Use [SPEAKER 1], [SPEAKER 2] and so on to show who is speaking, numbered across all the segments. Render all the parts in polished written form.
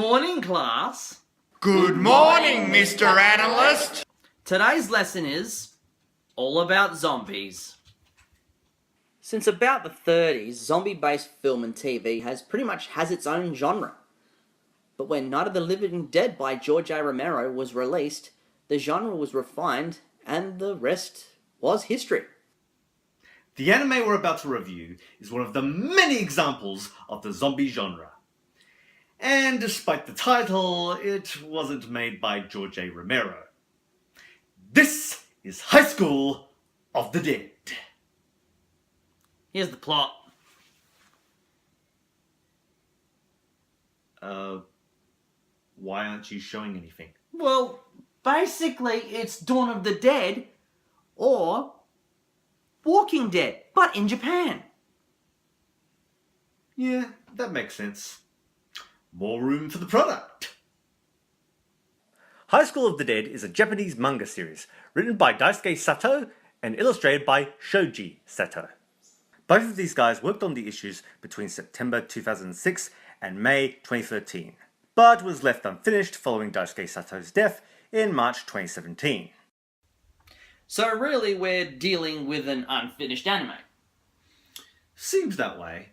[SPEAKER 1] morning, class.
[SPEAKER 2] Good morning, Mr. Analyst.
[SPEAKER 1] Today's lesson is all about zombies. Since about the 30s, zombie-based film and TV has pretty much its own genre. But when Night of the Living Dead by George A. Romero was released, the genre was refined and the rest was history.
[SPEAKER 3] The anime we're about to review is one of the many examples of the zombie genre. And despite the title, it wasn't made by George A. Romero. This is High School of the Dead.
[SPEAKER 1] Here's the plot.
[SPEAKER 3] Why aren't you showing anything?
[SPEAKER 1] Well, basically it's Dawn of the Dead or Walking Dead, but in Japan.
[SPEAKER 3] Yeah, that makes sense. More room for the product.
[SPEAKER 4] High School of the Dead is a Japanese manga series written by Daisuke Sato and illustrated by Shoji Sato. Both of these guys worked on the issues between September 2006 and May 2013, but was left unfinished following Daisuke Sato's death in March 2017.
[SPEAKER 1] So really we're dealing with an unfinished anime.
[SPEAKER 3] Seems that way.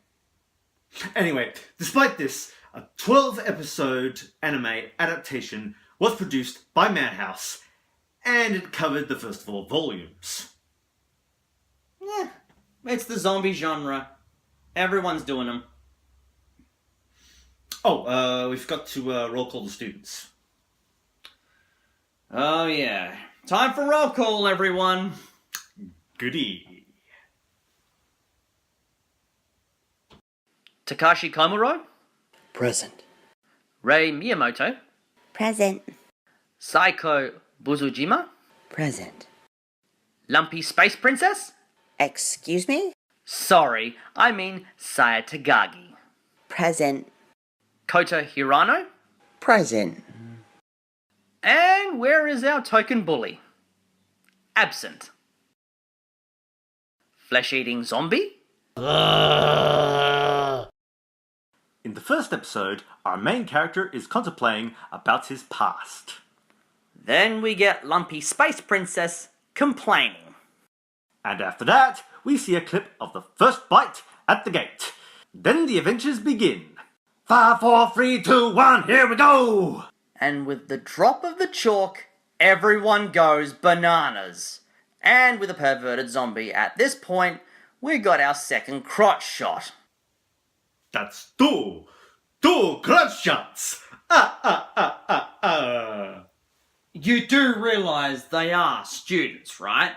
[SPEAKER 3] Anyway, despite this, a 12-episode anime adaptation was produced by Madhouse, and it covered the first 4 volumes.
[SPEAKER 1] Yeah, it's the zombie genre. Everyone's doing them.
[SPEAKER 3] Oh, we forgot to roll call the students.
[SPEAKER 1] Oh yeah. Time for roll call, everyone.
[SPEAKER 3] Goody.
[SPEAKER 1] Takashi Komuro.
[SPEAKER 5] Present.
[SPEAKER 1] Rei Miyamoto.
[SPEAKER 6] Present.
[SPEAKER 1] Saiko Buzujima.
[SPEAKER 6] Present.
[SPEAKER 1] Lumpy Space Princess.
[SPEAKER 6] Excuse me?
[SPEAKER 1] Sorry, I mean Saya Tagagi.
[SPEAKER 6] Present.
[SPEAKER 1] Kota Hirano.
[SPEAKER 6] Present.
[SPEAKER 1] And where is our token bully? Absent. FleshEating Zombie.
[SPEAKER 4] In the first episode, our main character is contemplating about his past.
[SPEAKER 1] Then we get Lumpy Space Princess complaining.
[SPEAKER 4] And after that, we see a clip of the first bite at the gate. Then the adventures begin. 5, 4, 3, 2, 1, here we go!
[SPEAKER 1] And with the drop of the chalk, everyone goes bananas. And with a perverted zombie at this point, we got our second crotch shot.
[SPEAKER 3] That's two crotch shots.
[SPEAKER 1] You do realise they are students, right?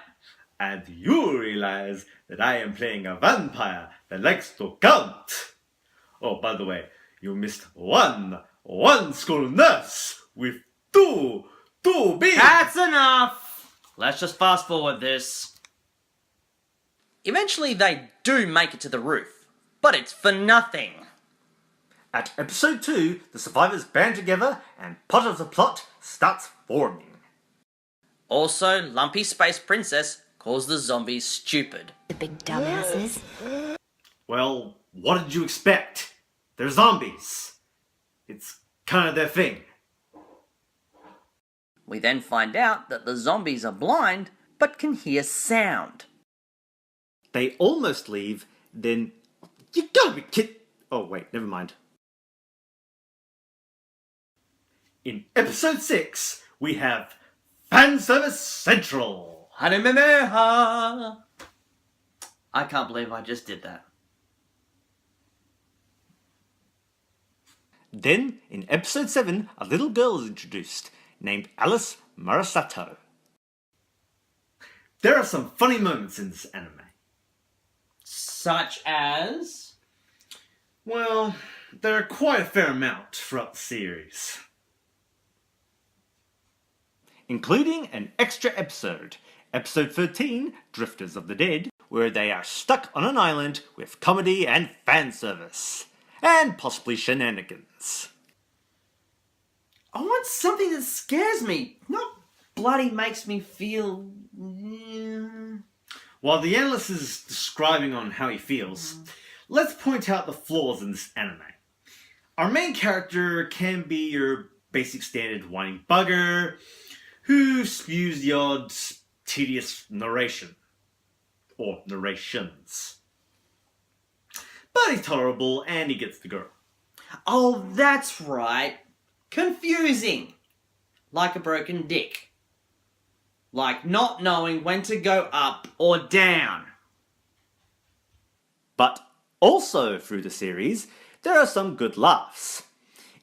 [SPEAKER 3] And you realize that I am playing a vampire that likes to count. Oh, by the way, you missed one school nurse with two bees.
[SPEAKER 1] That's enough! Let's just fast forward this. Eventually they do make it to the roof, but it's for nothing.
[SPEAKER 4] At episode 2, the survivors band together and part of the plot starts forming.
[SPEAKER 1] Also, Lumpy Space Princess calls the zombies stupid.
[SPEAKER 6] The big dumbasses.
[SPEAKER 3] Well, what did you expect? They're zombies. It's kind of their thing.
[SPEAKER 1] We then find out that the zombies are blind, but can hear sound.
[SPEAKER 4] They almost leave, then... You gotta be kidding... Oh wait, never mind.
[SPEAKER 3] In episode 6, we have Fan Service Central.
[SPEAKER 1] Hanememeha! I can't believe I just did that.
[SPEAKER 4] Then, in episode 7, a little girl is introduced, named Alice Murasato.
[SPEAKER 3] There are some funny moments in this anime.
[SPEAKER 1] Such as?
[SPEAKER 3] Well, there are quite a fair amount throughout the series.
[SPEAKER 4] Including an extra episode, episode 13, Drifters of the Dead, where they are stuck on an island with comedy and fan service. And possibly shenanigans.
[SPEAKER 1] I want something that scares me, not bloody makes me feel...
[SPEAKER 3] While the analyst is describing on how he feels, let's point out the flaws in this anime. Our main character can be your basic standard whining bugger who spews the odd tedious narration. Or narrations. But he's tolerable and he gets the girl.
[SPEAKER 1] Oh, that's right. Confusing. Like a broken dick. Like not knowing when to go up or down.
[SPEAKER 4] But also through the series, there are some good laughs.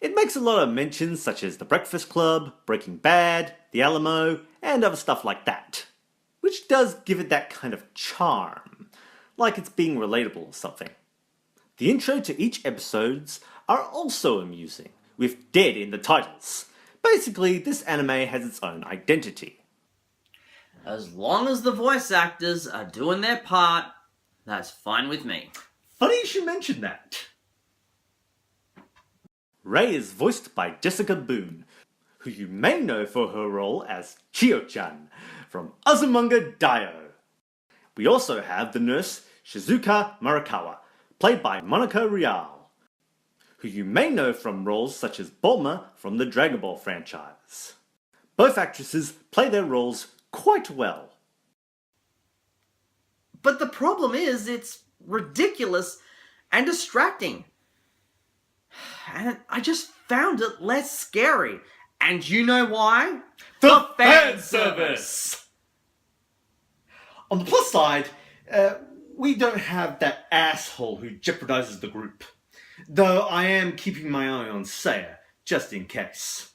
[SPEAKER 4] It makes a lot of mentions such as The Breakfast Club, Breaking Bad, The Alamo, and other stuff like that. Which does give it that kind of charm, like it's being relatable or something. The intro to each episodes are also amusing, with dead in the titles. Basically, this anime has its own identity.
[SPEAKER 1] As long as the voice actors are doing their part, that's fine with me.
[SPEAKER 3] Funny you should mention that.
[SPEAKER 4] Rei is voiced by Jessica Boone, who you may know for her role as Chiyo-chan from Azumanga Daioh. We also have the nurse Shizuka Marakawa, played by Monica Rial, who you may know from roles such as Bulma from the Dragon Ball franchise. Both actresses play their roles quite well.
[SPEAKER 1] But the problem is, it's ridiculous and distracting. And I just found it less scary. And you know why?
[SPEAKER 3] The fan service! On the plus side, we don't have that asshole who jeopardizes the group. Though I am keeping my eye on Seiya, just in case.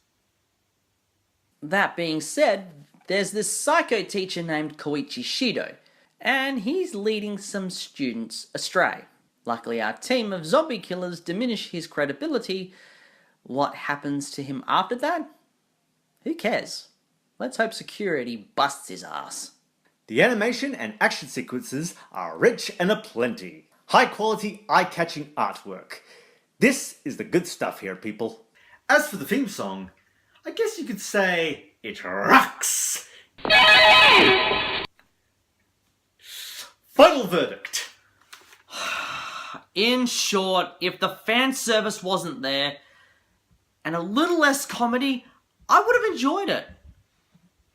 [SPEAKER 1] That being said, there's this psycho teacher named Koichi Shido, and he's leading some students astray. Luckily, our team of zombie killers diminish his credibility. What happens to him after that? Who cares? Let's hope security busts his ass.
[SPEAKER 4] The animation and action sequences are rich and aplenty. High quality, eye-catching artwork. This is the good stuff here, people.
[SPEAKER 3] As for the theme song, I guess you could say it rocks! Final verdict.
[SPEAKER 1] In short, if the fan service wasn't there, and a little less comedy, I would have enjoyed it.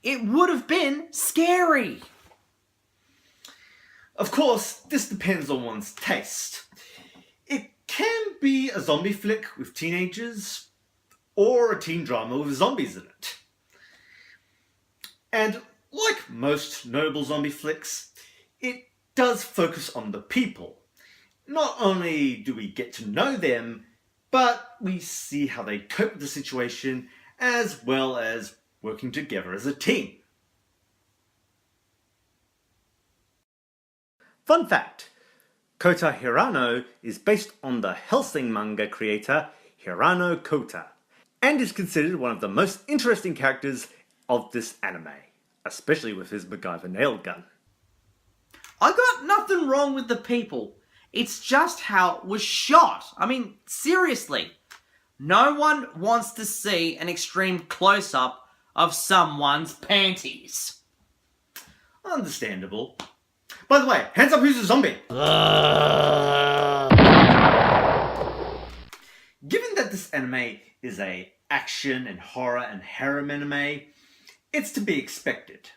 [SPEAKER 1] It would have been scary.
[SPEAKER 3] Of course, this depends on one's taste. It can be a zombie flick with teenagers, or a teen drama with zombies in it. And like most notable zombie flicks, it does focus on the people. Not only do we get to know them, but we see how they cope with the situation, as well as working together as a team.
[SPEAKER 4] Fun fact, Kota Hirano is based on the Hellsing manga creator Hirano Kota, and is considered one of the most interesting characters of this anime, especially with his MacGyver nail gun.
[SPEAKER 1] I got nothing wrong with the people. It's just how it was shot. I mean, seriously. No one wants to see an extreme close-up of someone's panties.
[SPEAKER 3] Understandable. By the way, hands up who's a zombie? Given that this anime is a action and horror and harem anime, it's to be expected.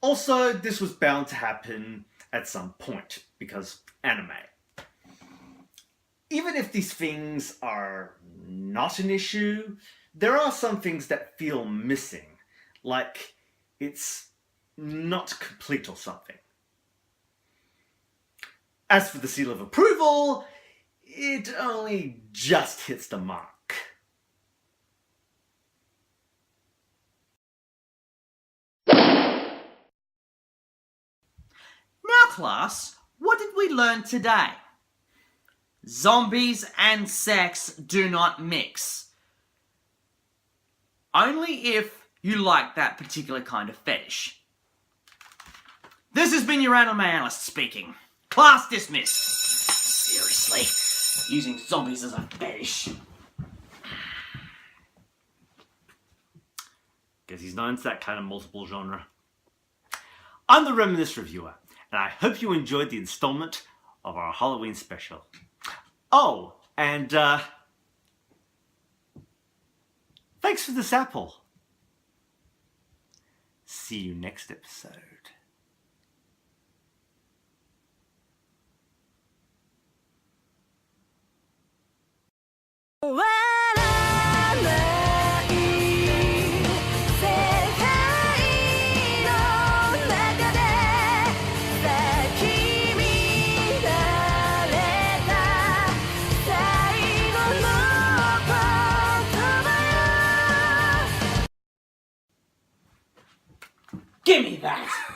[SPEAKER 3] Also, this was bound to happen at some point, because anime. Even if these things are not an issue, there are some things that feel missing, like it's not complete or something. As for the seal of approval, it only just hits the mark.
[SPEAKER 1] Now, class, what did we learn today? Zombies and sex do not mix. Only if you like that particular kind of fetish. This has been your anime analyst speaking. Class dismissed. Seriously, using zombies as a fetish.
[SPEAKER 3] Guess he's not into that kind of multiple genre. I'm the Reminisce Reviewer, and I hope you enjoyed the installment of our Halloween special. Oh, and Thanks for this apple. See you next episode.
[SPEAKER 1] Give me that!